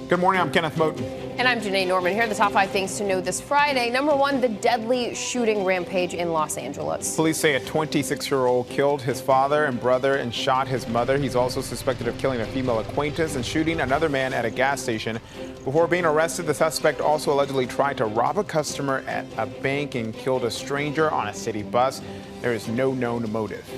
Good morning, I'm Kenneth Moton. And I'm Janae Norman. Here are the top 5 things to know this Friday. Number 1, the deadly shooting rampage in Los Angeles. Police say a 26-year-old killed his father and brother and shot his mother. He's also suspected of killing a female acquaintance and shooting another man at a gas station. Before being arrested, the suspect also allegedly tried to rob a customer at a bank and killed a stranger on a city bus. There is no known motive.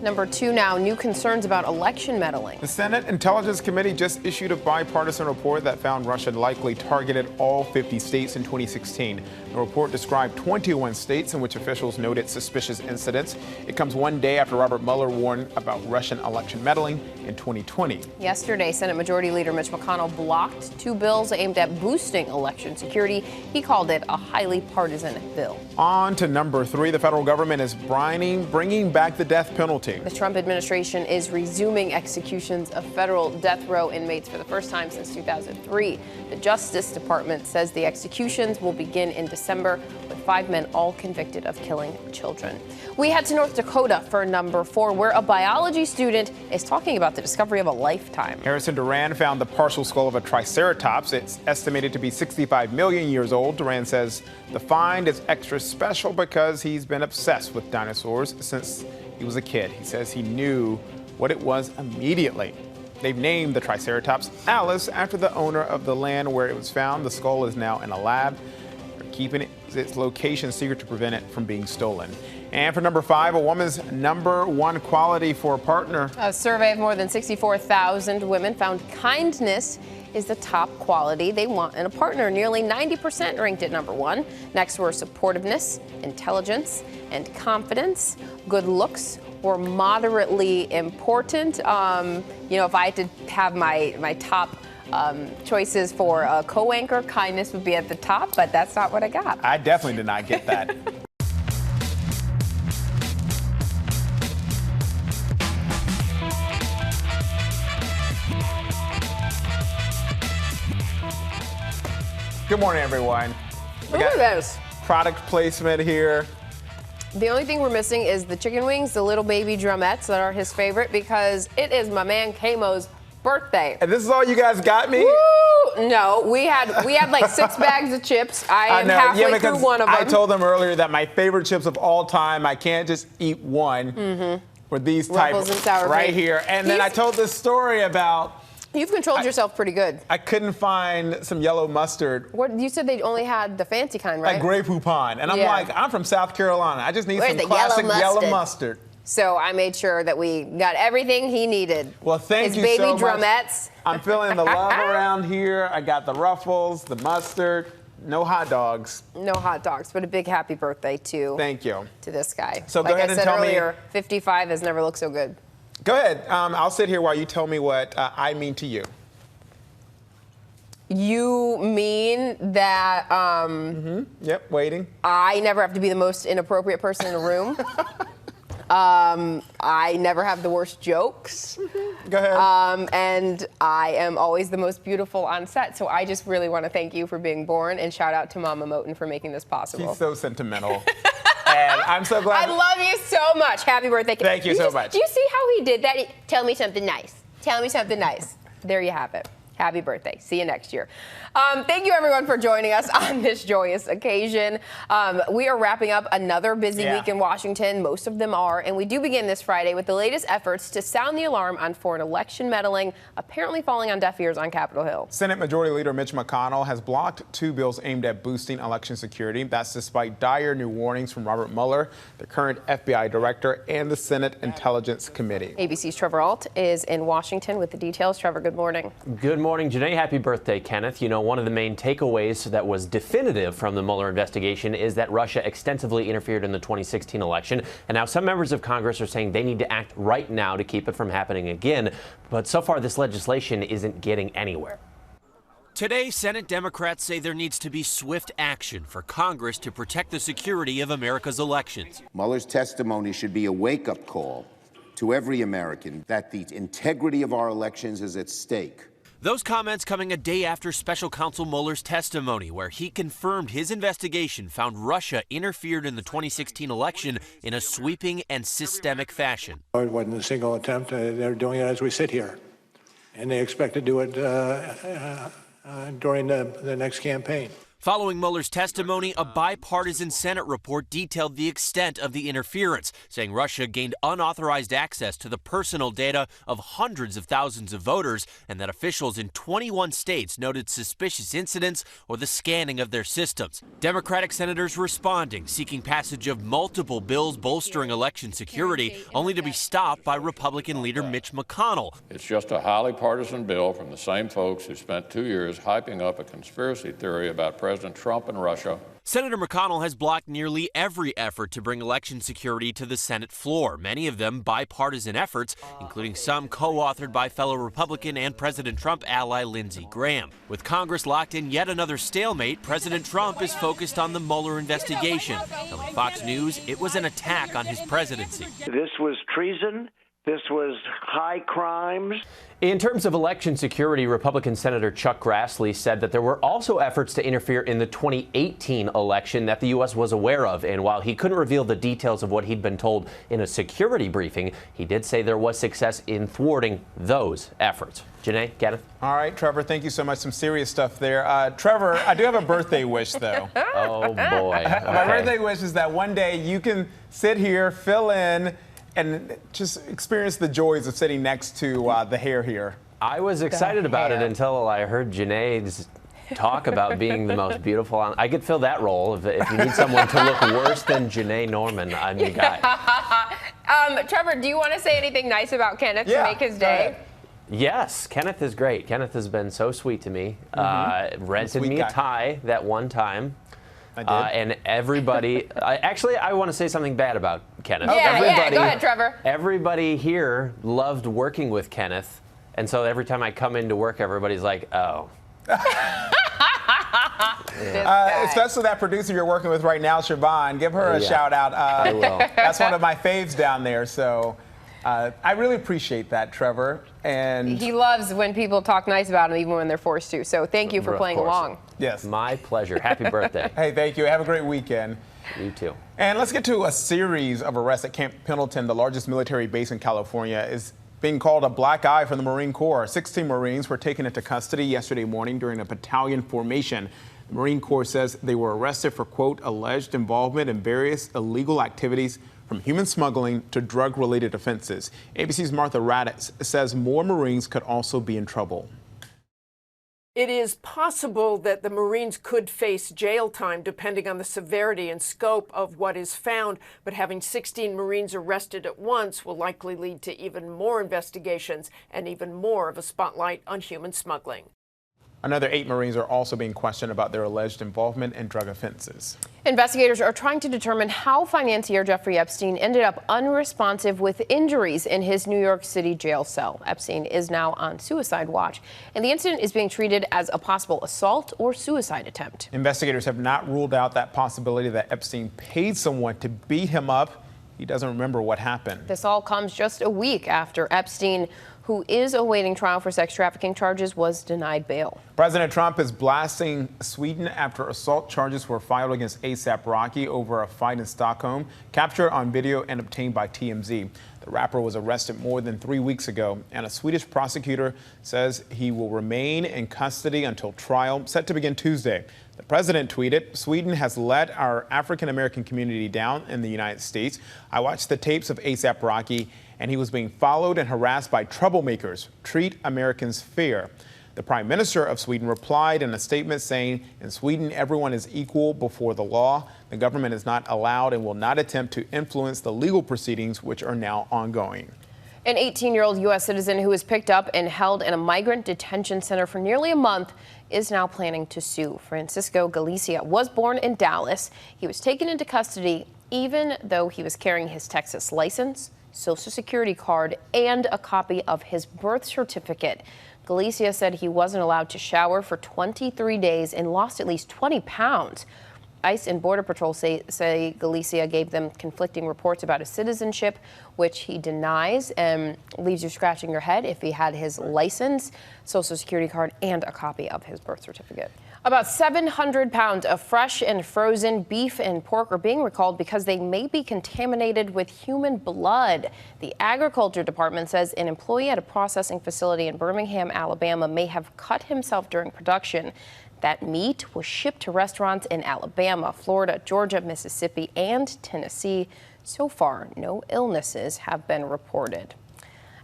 Number 2 now, new concerns about election meddling. The Senate Intelligence Committee just issued a bipartisan report that found Russia likely targeted all 50 states in 2016. The report described 21 states in which officials noted suspicious incidents. It comes one day after Robert Mueller warned about Russian election meddling in 2020. Yesterday, Senate Majority Leader Mitch McConnell blocked 2 bills aimed at boosting election security. He called it a highly partisan bill. On to number 3, the federal government is bringing back the death penalty. The Trump administration is resuming executions of federal death row inmates for the first time since 2003. The Justice Department says the executions will begin in December, with 5 men all convicted of killing children. We head to North Dakota for number 4, where a biology student is talking about the discovery of a lifetime. Harrison Duran found the partial skull of a triceratops. It's estimated to be 65 million years old. Duran says the find is extra special because he's been obsessed with dinosaurs since he was a kid. He says he knew what it was immediately. They've named the Triceratops Alice after the owner of the land where it was found. The skull is now in a lab. They're keeping its location secret to prevent it from being stolen. And for number 5, a woman's number 1 quality for a partner. A survey of more than 64,000 women found kindness is the top quality they want in a partner. Nearly 90% ranked at number 1. Next were supportiveness, intelligence, and confidence. Good looks were moderately important. If I had to have my top choices for a co-anchor, kindness would be at the top, but that's not what I got. I definitely did not get that. Good morning, everyone. Look at this. Product placement here. The only thing we're missing is the chicken wings, the little baby drumettes that are his favorite, because it is my man Kamo's birthday. And this is all you guys got me? Woo! No, we had like 6 bags of chips. I am halfway through one of them. I told them earlier that my favorite chips of all time, I can't just eat one. Were these Ruffles type and sour right cream. here. And then I told this story about You've controlled yourself pretty good. I couldn't find some yellow mustard. What you said they only had the fancy kind, right? Like Grey Poupon. And I'm like, I'm from South Carolina. I just need Where's some the classic yellow mustard. So I made sure that we got everything he needed. Well, thank you so much. His baby drumettes. I'm feeling the love around here. I got the Ruffles, the mustard. No hot dogs. No hot dogs, but a big happy birthday to. Thank you. To this guy. So go ahead and tell me. Like I said earlier, 55 has never looked so good. Go ahead. I'll sit here while you tell me what I mean to you. You mean that Yep, waiting. I never have to be the most inappropriate person in the room. I never have the worst jokes. Go ahead. And I am always the most beautiful on set. So I just really want to thank you for being born, and shout out to Mama Moton for making this possible. She's so sentimental. And I'm so glad. I love you so much. Happy birthday. Thank you so much. Do you see how he did that? Tell me something nice. Tell me something nice. There you have it. Happy birthday. See you next year. Thank you, everyone, for joining us on this joyous occasion. We are wrapping up another busy week in Washington. Most of them are. And we do begin this Friday with the latest efforts to sound the alarm on foreign election meddling, apparently falling on deaf ears on Capitol Hill. Senate Majority Leader Mitch McConnell has blocked 2 bills aimed at boosting election security. That's despite dire new warnings from Robert Mueller, the current FBI director, and the Senate Intelligence Committee. ABC's Trevor Ault is in Washington with the details. Trevor, good morning. Good morning, Janae. Happy birthday, Kenneth. You know, one of the main takeaways that was definitive from the Mueller investigation is that Russia extensively interfered in the 2016 election. And now some members of Congress are saying they need to act right now to keep it from happening again. But so far, this legislation isn't getting anywhere. Today, Senate Democrats say there needs to be swift action for Congress to protect the security of America's elections. Mueller's testimony should be a wake-up call to every American that the integrity of our elections is at stake. Those comments coming a day after Special Counsel Mueller's testimony, where he confirmed his investigation found Russia interfered in the 2016 election in a sweeping and systemic fashion. It wasn't a single attempt. They're doing it as we sit here. And they expect to do it during the next campaign. Following Mueller's testimony, a bipartisan Senate report detailed the extent of the interference, saying Russia gained unauthorized access to the personal data of hundreds of thousands of voters, and that officials in 21 states noted suspicious incidents or the scanning of their systems. Democratic senators responding, seeking passage of multiple bills bolstering election security, only to be stopped by Republican leader Mitch McConnell. It's just a highly partisan bill from the same folks who spent 2 years hyping up a conspiracy theory about President Trump and Russia. Senator McConnell has blocked nearly every effort to bring election security to the Senate floor, many of them bipartisan efforts, including some co-authored by fellow Republican and President Trump ally Lindsey Graham. With Congress locked in yet another stalemate, President Trump is focused on the Mueller investigation, telling Fox News it was an attack on his presidency. This was treason. This was high crimes. In terms of election security, Republican Senator Chuck Grassley said that there were also efforts to interfere in the 2018 election that the U.S. was aware of. And while he couldn't reveal the details of what he'd been told in a security briefing, he did say there was success in thwarting those efforts. Janae, Kenneth? All right, Trevor, thank you so much. Some serious stuff there. Trevor, I do have a birthday wish, though. Oh, boy. Okay. My birthday wish is that one day you can sit here, fill in, and just experience the joys of sitting next to the hair here. I was excited about it until I heard Janae's talk about being the most beautiful. I could fill that role. If you need someone to look worse than Janae Norman, I'm your guy. Trevor, do you want to say anything nice about Kenneth to make his day? Yes, Kenneth is great. Kenneth has been so sweet to me. Rented me a tie that one time. I did. And everybody, I want to say something bad about Kenneth. Yeah, go ahead, Trevor. Everybody here loved working with Kenneth. And so every time I come into work, everybody's like, oh. Especially that producer you're working with right now, Siobhan. Give her a shout out. I will. That's one of my faves down there. So I really appreciate that, Trevor. And he loves when people talk nice about him, even when they're forced to. So thank you for playing along. Yes. My pleasure. Happy birthday. Hey, thank you. Have a great weekend. You too. And let's get to a series of arrests at Camp Pendleton, the largest military base in California, is being called a black eye for the Marine Corps. 16 Marines were taken into custody yesterday morning during a battalion formation. The Marine Corps says they were arrested for, quote, alleged involvement in various illegal activities from human smuggling to drug-related offenses. ABC's Martha Raddatz says more Marines could also be in trouble. It is possible that the Marines could face jail time depending on the severity and scope of what is found, but having 16 Marines arrested at once will likely lead to even more investigations and even more of a spotlight on human smuggling. Another 8 Marines are also being questioned about their alleged involvement in drug offenses. Investigators are trying to determine how financier Jeffrey Epstein ended up unresponsive with injuries in his New York City jail cell. Epstein is now on suicide watch, and the incident is being treated as a possible assault or suicide attempt. Investigators have not ruled out that possibility that Epstein paid someone to beat him up. He doesn't remember what happened. This all comes just a week after Epstein, who is awaiting trial for sex trafficking charges, was denied bail. President Trump is blasting Sweden after assault charges were filed against A$AP Rocky over a fight in Stockholm, captured on video and obtained by TMZ. The rapper was arrested more than 3 weeks ago, and a Swedish prosecutor says he will remain in custody until trial, set to begin Tuesday. The president tweeted, "Sweden has let our African-American community down in the United States. I watched the tapes of A$AP Rocky, and he was being followed and harassed by troublemakers. Treat Americans fair." The Prime Minister of Sweden replied in a statement saying, "In Sweden, everyone is equal before the law. The government is not allowed and will not attempt to influence the legal proceedings, which are now ongoing." An 18-year-old U.S. citizen who was picked up and held in a migrant detention center for nearly a month is now planning to sue. Francisco Galicia was born in Dallas. He was taken into custody even though he was carrying his Texas license, Social Security card, and a copy of his birth certificate. Galicia said he wasn't allowed to shower for 23 days and lost at least 20 pounds. ICE and Border Patrol say Galicia gave them conflicting reports about his citizenship, which he denies, and leaves you scratching your head if he had his license, social security card, and a copy of his birth certificate. About 700 pounds of fresh and frozen beef and pork are being recalled because they may be contaminated with human blood. The Agriculture Department says an employee at a processing facility in Birmingham, Alabama, may have cut himself during production. That meat was shipped to restaurants in Alabama, Florida, Georgia, Mississippi, and Tennessee. So far, no illnesses have been reported.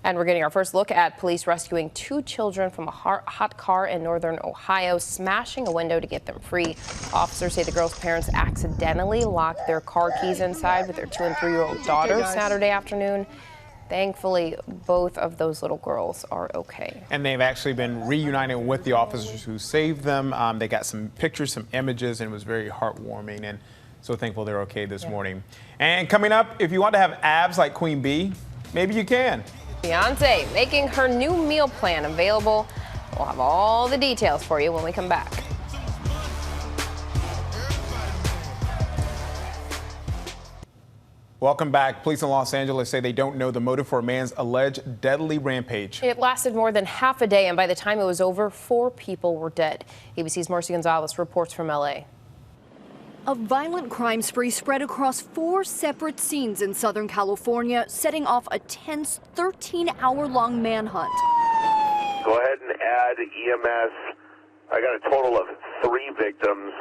And we're getting our first look at police rescuing 2 children from a hot car in northern Ohio, smashing a window to get them free. Officers say the girls' parents accidentally locked their car keys inside with their 2- and 3-year-old daughters Saturday afternoon. Thankfully, both of those little girls are okay. And they've actually been reunited with the officers who saved them. They got some pictures, some images, and it was very heartwarming. And so thankful they're okay this morning. And coming up, if you want to have abs like Queen Bee, maybe you can. Beyonce making her new meal plan available. We'll have all the details for you when we come back. Welcome back. Police in Los Angeles say they don't know the motive for a man's alleged deadly rampage. It lasted more than half a day, and by the time it was over, 4 people were dead. ABC's Marcy Gonzalez reports from L.A. A violent crime spree spread across 4 separate scenes in Southern California, setting off a tense 13-hour-long manhunt. Go ahead and add EMS. I got a total of 3 victims.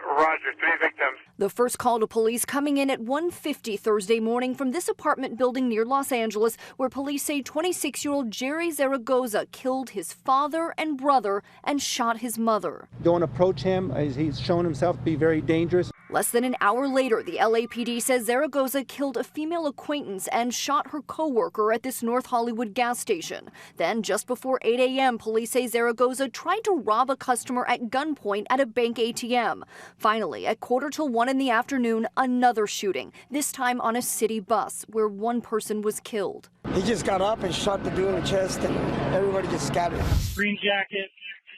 Roger, 3 victims. The first call to police coming in at 1:50 Thursday morning from this apartment building near Los Angeles, where police say 26-year-old Jerry Zaragoza killed his father and brother and shot his mother. Don't approach him, as he's shown himself to be very dangerous. Less than an hour later, the LAPD says Zaragoza killed a female acquaintance and shot her co-worker at this North Hollywood gas station. Then, just before 8 a.m., police say Zaragoza tried to rob a customer at gunpoint at a bank ATM. Finally, at 1:45 in the afternoon, another shooting, this time on a city bus, where 1 person was killed. He just got up and shot the dude in the chest, and everybody just scattered. Green jacket,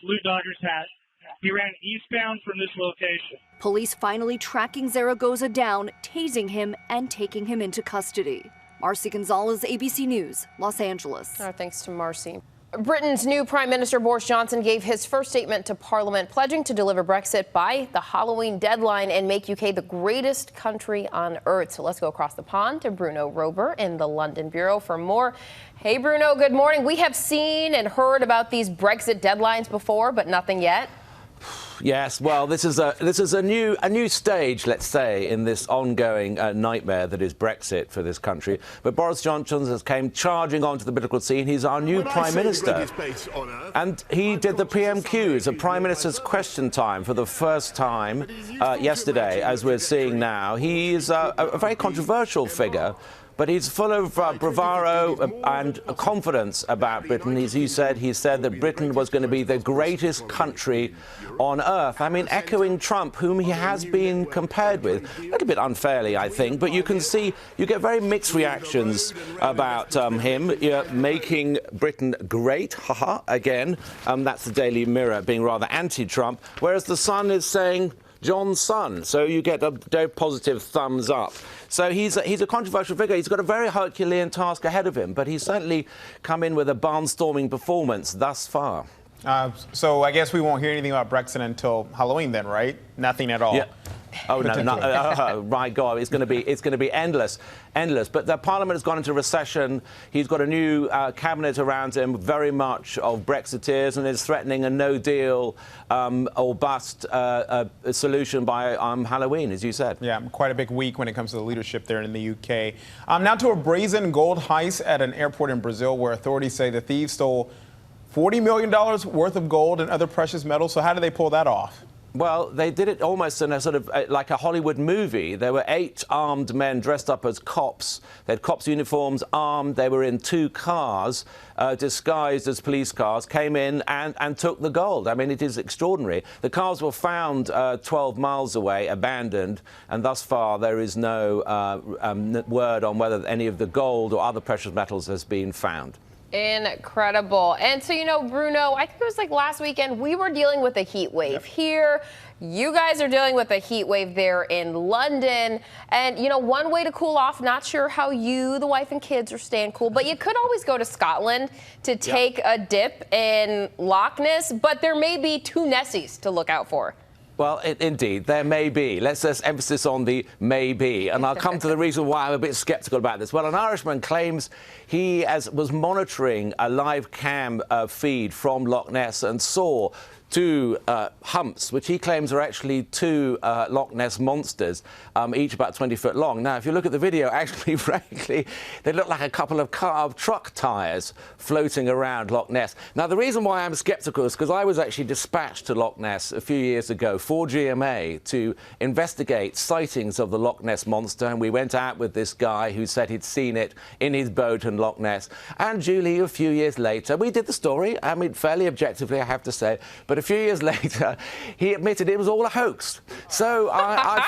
blue Dodgers hat. He ran eastbound from this location. Police finally tracking Zaragoza down, tasing him, and taking him into custody. Marcy Gonzalez, ABC News, Los Angeles. Our thanks to Marcy. Britain's new Prime Minister Boris Johnson gave his first statement to Parliament, pledging to deliver Brexit by the Halloween deadline and make UK the greatest country on earth. So let's go across the pond to Bruno Rober in the London Bureau for more. Hey, Bruno, good morning. We have seen and heard about these Brexit deadlines before, but nothing yet. Yes, well, this is a new stage, let's say, in this ongoing nightmare that is Brexit for this country. But Boris Johnson has came charging onto the political scene. He's our new Prime Minister. And he did the PMQ as a Prime Minister's question time for the first time yesterday, as we're seeing now. He is a very controversial figure. But he's full of bravado and confidence about Britain. As you said, he said that Britain was going to be the greatest country on earth. I mean, echoing Trump, whom he has been compared with, a little bit unfairly, I think. But you can see, you get very mixed reactions about him making Britain great, haha, again. That's the Daily Mirror being rather anti-Trump, whereas The Sun is saying John's son. So you get a very positive thumbs up. So he's a controversial figure. He's got a very Herculean task ahead of him, but he's certainly come in with a barnstorming performance thus far. So I guess we won't hear anything about Brexit until Halloween then, right? Nothing at all. Yeah. Oh no! My God, it's going to be endless. But the Parliament has gone into recession. He's got a new cabinet around him, very much of Brexiteers, and is threatening a no-deal or bust solution by Halloween, as you said. Yeah, quite a big week when it comes to the leadership there in the UK. Now to a brazen gold heist at an airport in Brazil, where authorities say the thieves stole $40 million worth of gold and other precious metals. So how did they pull that off? Well, they did it almost in a sort of like a Hollywood movie. There were 8 armed men dressed up as cops. They had cops' uniforms, armed. They were in 2 cars, disguised as police cars, came in and took the gold. I mean, it is extraordinary. The cars were found 12 miles away, abandoned, and thus far there is no word on whether any of the gold or other precious metals has been found. Incredible. And so, Bruno, I think it was like last weekend, we were dealing with a heat wave here. You guys are dealing with a heat wave there in London. And, one way to cool off, not sure how you, the wife and kids, are staying cool, but you could always go to Scotland to take a dip in Loch Ness, but there may be 2 Nessies to look out for. Well, indeed, there may be. Let's emphasis on the may be. And I'll come to the reason why I'm a bit sceptical about this. Well, an Irishman claims he was monitoring a live cam feed from Loch Ness and saw 2 humps, which he claims are actually 2 Loch Ness monsters, each about 20 foot long. Now, if you look at the video, actually, frankly, they look like a couple of truck tyres floating around Loch Ness. Now, the reason why I'm sceptical is because I was actually dispatched to Loch Ness a few years ago for GMA to investigate sightings of the Loch Ness monster, and we went out with this guy who said he'd seen it in his boat in Loch Ness. And Julie, a few years later, we did the story, I mean, fairly objectively, I have to say, but a few years later, he admitted it was all a hoax. So I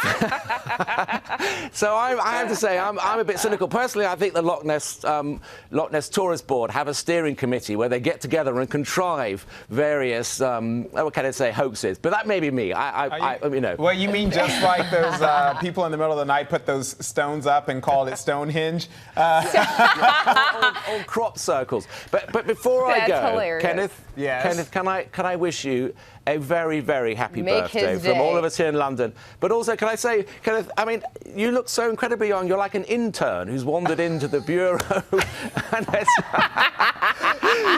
have to say, I'm a bit cynical. Personally, I think the Loch Ness Tourist Board have a steering committee where they get together and contrive various, what can I say, hoaxes. But that may be me. Well, you mean just like those people in the middle of the night put those stones up and called it Stonehenge? All crop circles. But before I go, hilarious. Kenneth, yes. Kenneth, can I wish you a very, very happy birthday from all of us here in London. But also, can I say, Kenneth, I mean, you look so incredibly young. You're like an intern who's wandered into the bureau and has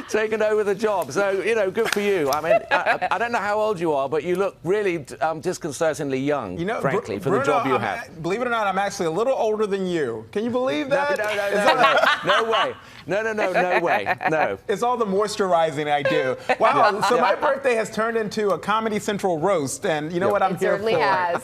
taken over the job. So, good for you. I mean, I don't know how old you are, but you look really disconcertingly young, frankly, for the job you have. Believe it or not, I'm actually a little older than you. Can you believe that? No way. No way. No. It's all the moisturizing I do. Wow. So my birthday has turned into a Comedy Central roast, and you know what I'm here for. It certainly has.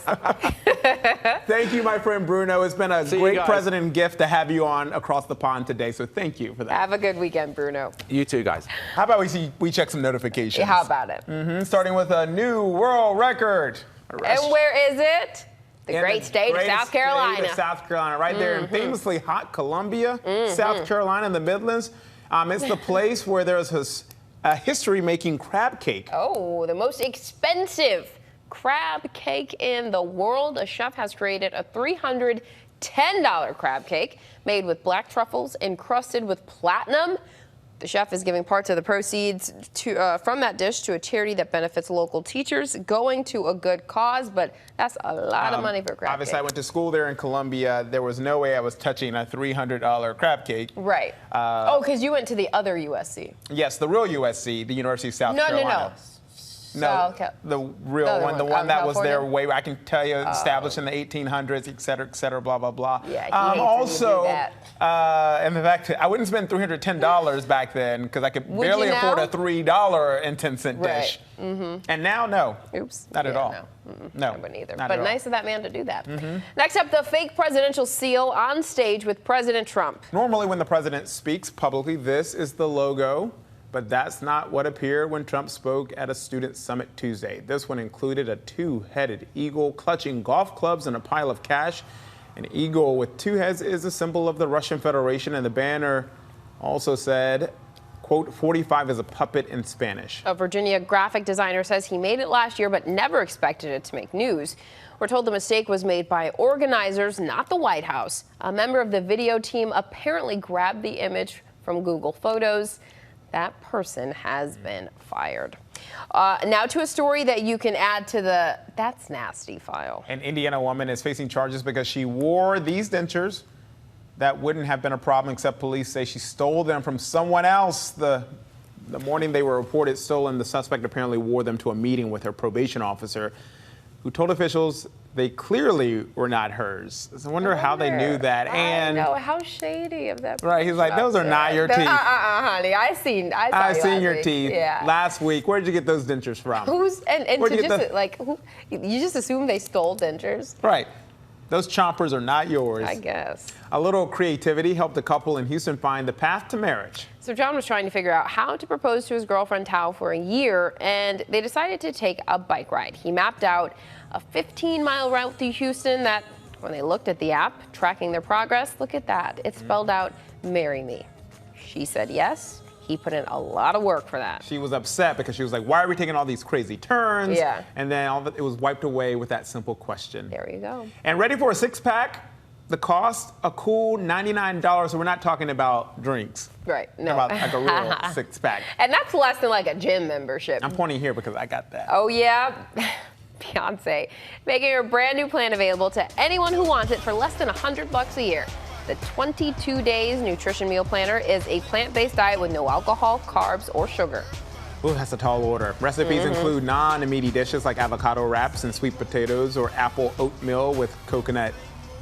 Thank you, my friend Bruno. It's been a great president gift to have you on Across the Pond today, so thank you for that. Have a good weekend, Bruno. You too, guys. How about we check some notifications? How about it? Starting with a new world record. And where is it? The great state of South Carolina. South Carolina, right there in famously hot Columbia, South Carolina in the Midlands. It's the place where there's a history-making crab cake. Oh, the most expensive crab cake in the world. A chef has created a $310 crab cake made with black truffles encrusted with platinum. The chef is giving parts of the proceeds from that dish to a charity that benefits local teachers, going to a good cause, but that's a lot of money for a crab obviously, cake. I went to school there in Columbia. There was no way I was touching a $300 crab cake. Right. Because you went to the other USC. Yes, the real USC, the University of South Carolina. No, the real one, the one that was there way, I can tell you, established in the 1800s, et cetera, blah, blah, blah. Yeah, also, and the fact I wouldn't spend $310 back then because I could barely afford a $3.10 dish. And now, no. Oops. Not at all. No. I wouldn't either. But nice of that man to do that. Next up, the fake presidential seal on stage with President Trump. Normally, when the president speaks publicly, this is the logo. But that's not what appeared when Trump spoke at a student summit Tuesday. This one included a 2-headed eagle clutching golf clubs and a pile of cash. An eagle with 2 heads is a symbol of the Russian Federation, and the banner also said, quote, 45 is a puppet in Spanish. A Virginia graphic designer says he made it last year but never expected it to make news. We're told the mistake was made by organizers, not the White House. A member of the video team apparently grabbed the image from Google Photos. That person has been fired. Now to a story that you can add to the That's Nasty file. An Indiana woman is facing charges because she wore these dentures that wouldn't have been a problem, except police say she stole them from someone else. The morning they were reported stolen, the suspect apparently wore them to a meeting with her probation officer, who told officials they clearly were not hers. So I wonder how they knew that. And I know, how shady of that. Right, he's like, those are not your teeth. Honey, I've seen your teeth last week. Where'd you get those dentures from? You just assume they stole dentures? Right. Those chompers are not yours. I guess. A little creativity helped the couple in Houston find the path to marriage. So John was trying to figure out how to propose to his girlfriend Tao for a year, and they decided to take a bike ride. He mapped out a 15-mile route through Houston that, when they looked at the app, tracking their progress, look at that. It spelled out, marry me. She said yes. He put in a lot of work for that. She was upset because she was like, why are we taking all these crazy turns? Yeah. And then it was wiped away with that simple question. There you go. And ready for a six-pack? The cost, a cool $99. So we're not talking about drinks. Right, no. About like a real six-pack. And that's less than like a gym membership. I'm pointing here because I got that. Oh, yeah. Beyonce making her brand new plan available to anyone who wants it for less than $100 a year. The 22 Days Nutrition Meal Planner is a plant-based diet with no alcohol, carbs, or sugar. Ooh, that's a tall order. Recipes include non-meaty dishes like avocado wraps and sweet potatoes or apple oatmeal with coconut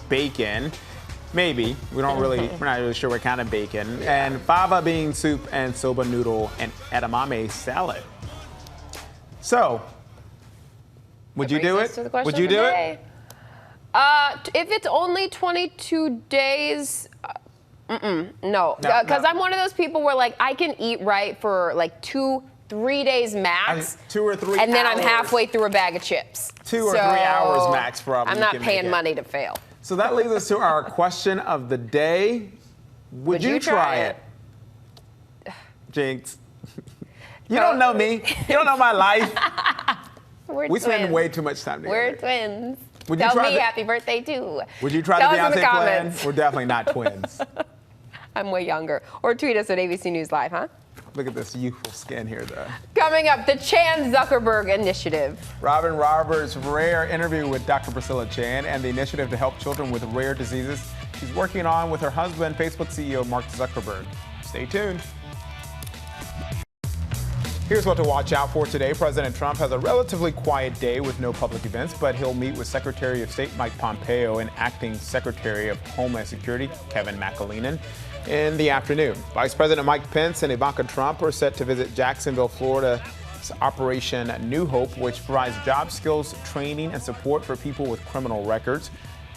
bacon. Maybe. We're not really sure what kind of bacon. Yeah. And fava bean soup and soba noodle and edamame salad. So, would you do it? Would you do it? If it's only 22 days, no. Because I'm one of those people where like I can eat right for like 2-3 days max. 2 or 3 hours. And then I'm halfway through a bag of chips. 2 or 3 hours max probably. I'm not paying money to fail. So that leads us to our question of the day. Would you try it? Jinx. You don't know me. You don't know my life. We spend way too much time together. We're twins. Would you Tell try me happy birthday too. Would you try the Beyonce plan? We're definitely not twins. I'm way younger. Or tweet us at ABC News Live, huh? Look at this youthful skin here, though. Coming up, the Chan Zuckerberg Initiative. Robin Roberts' rare interview with Dr. Priscilla Chan and the initiative to help children with rare diseases she's working on with her husband, Facebook CEO Mark Zuckerberg. Stay tuned. Here's what to watch out for today. President Trump has a relatively quiet day with no public events, but he'll meet with Secretary of State Mike Pompeo and Acting Secretary of Homeland Security Kevin McAleenan in the afternoon. Vice President Mike Pence and Ivanka Trump are set to visit Jacksonville, Florida's Operation New Hope, which provides job skills, training, and support for people with criminal records.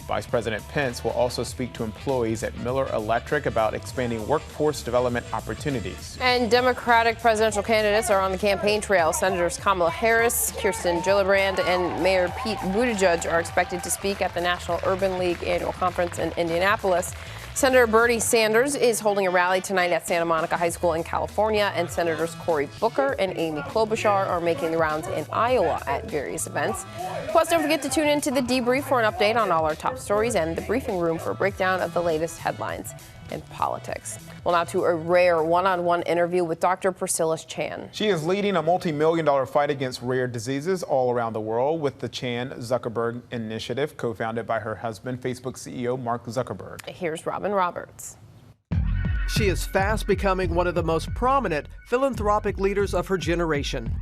Vice President Pence will also speak to employees at Miller Electric about expanding workforce development opportunities. And Democratic presidential candidates are on the campaign trail. Senators Kamala Harris, Kirsten Gillibrand, and Mayor Pete Buttigieg are expected to speak at the National Urban League annual conference in Indianapolis. Senator Bernie Sanders is holding a rally tonight at Santa Monica High School in California, and Senators Cory Booker and Amy Klobuchar are making the rounds in Iowa at various events. Plus, don't forget to tune in to The Debrief for an update on all our top stories and The Briefing Room for a breakdown of the latest headlines in politics. Well, now to a rare one-on-one interview with Dr. Priscilla Chan. She is leading a multi-million-dollar fight against rare diseases all around the world with the Chan Zuckerberg Initiative, co-founded by her husband, Facebook CEO Mark Zuckerberg. Here's Robin Roberts. She is fast becoming one of the most prominent philanthropic leaders of her generation.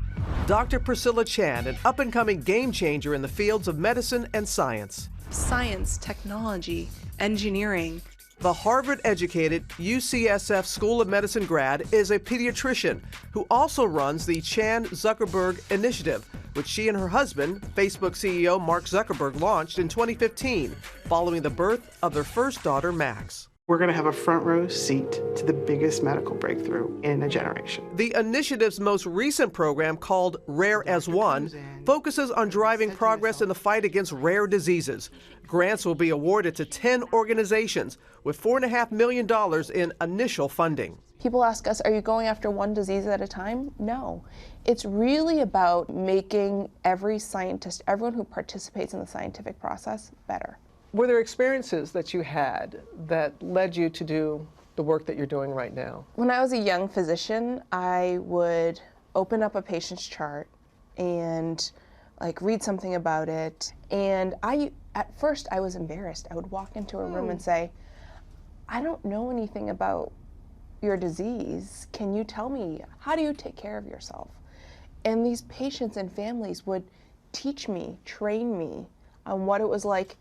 Dr. Priscilla Chan, an up-and-coming game changer in the fields of medicine and science. Science, technology, engineering. The Harvard-educated UCSF School of Medicine grad is a pediatrician who also runs the Chan Zuckerberg Initiative, which she and her husband, Facebook CEO Mark Zuckerberg, launched in 2015, following the birth of their first daughter, Max. We're going to have a front row seat to the biggest medical breakthrough in a generation. The initiative's most recent program, called Rare as One, focuses on driving progress in the fight against rare diseases. Grants will be awarded to 10 organizations with $4.5 million in initial funding. People ask us, are you going after one disease at a time? No. It's really about making every scientist, everyone who participates in the scientific process, better. Were there experiences that you had that led you to do the work that you're doing right now? When I was a young physician, I would open up a patient's chart and read something about it. And at first I was embarrassed. I would walk into a room and say, I don't know anything about your disease. Can you tell me, how do you take care of yourself? And these patients and families would teach me, train me on what it was like,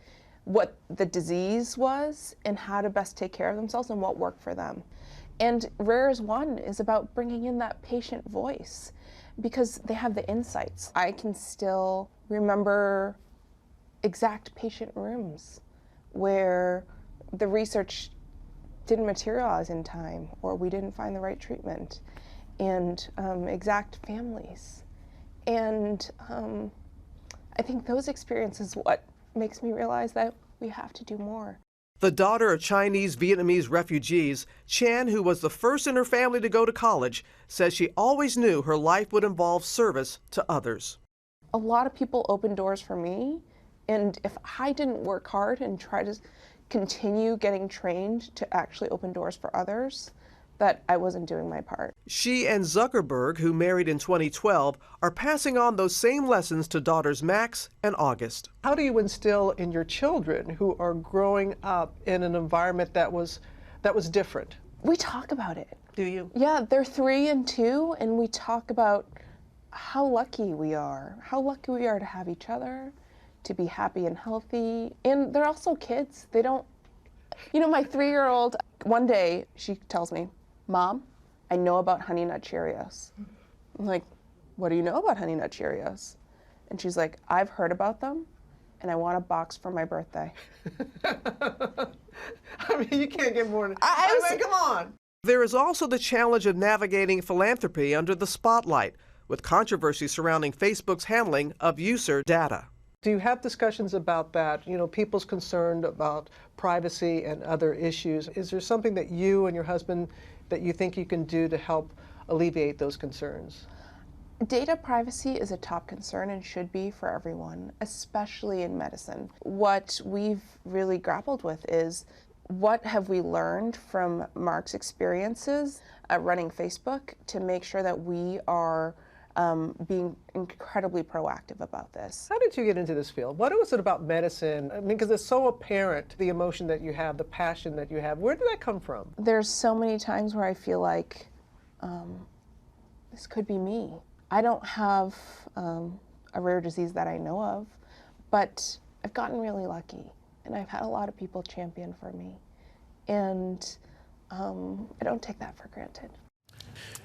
what the disease was and how to best take care of themselves and what worked for them. And Rare as One is about bringing in that patient voice because they have the insights. I can still remember exact patient rooms where the research didn't materialize in time or we didn't find the right treatment, and exact families. And I think those experiences what makes me realize that we have to do more. The daughter of Chinese Vietnamese refugees, Chan, who was the first in her family to go to college, says she always knew her life would involve service to others. A lot of people opened doors for me, and if I didn't work hard and try to continue getting trained to actually open doors for others, that I wasn't doing my part. She and Zuckerberg, who married in 2012, are passing on those same lessons to daughters Max and August. How do you instill in your children who are growing up in an environment that was different? We talk about it. Do you? Yeah, they're 3 and 2, and we talk about how lucky we are to have each other, to be happy and healthy. And they're also kids. They don't, my 3-year-old, one day she tells me, "Mom, I know about Honey Nut Cheerios." I'm like, "What do you know about Honey Nut Cheerios?" And she's like, "I've heard about them, and I want a box for my birthday." I mean, you can't get more. I mean, come on. There is also the challenge of navigating philanthropy under the spotlight, with controversy surrounding Facebook's handling of user data. Do you have discussions about that? People's concerned about privacy and other issues. Is there something that you and your husband that you think you can do to help alleviate those concerns? Data privacy is a top concern and should be for everyone, especially in medicine. What we've really grappled with is what have we learned from Mark's experiences running Facebook to make sure that we are being incredibly proactive about this. How did you get into this field? What was it about medicine? I mean, because it's so apparent, the emotion that you have, the passion that you have. Where did that come from? There's so many times where I feel like this could be me. I don't have a rare disease that I know of, but I've gotten really lucky, and I've had a lot of people champion for me, and I don't take that for granted.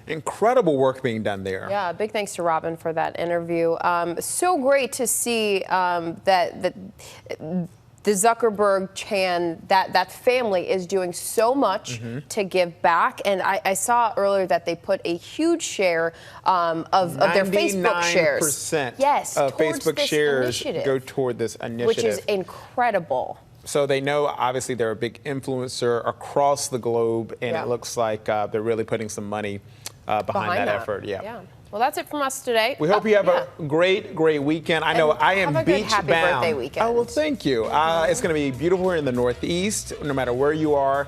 Incredible work being done there. Yeah, big thanks to Robin for that interview. So great to see that the Zuckerberg Chan, that family is doing so much to give back. And I saw earlier that they put a huge share of their Facebook shares. 99% yes, of Facebook shares go toward this initiative. Which is incredible. So they know, obviously, they're a big influencer across the globe, and it looks like they're really putting some money behind that effort. Yeah. Well, that's it from us today. We hope you have a great weekend. I know I am beach bound. Happy birthday weekend. Oh, well, thank you. It's going to be beautiful here in the Northeast. No matter where you are,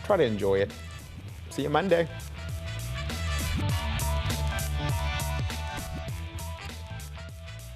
try to enjoy it. See you Monday.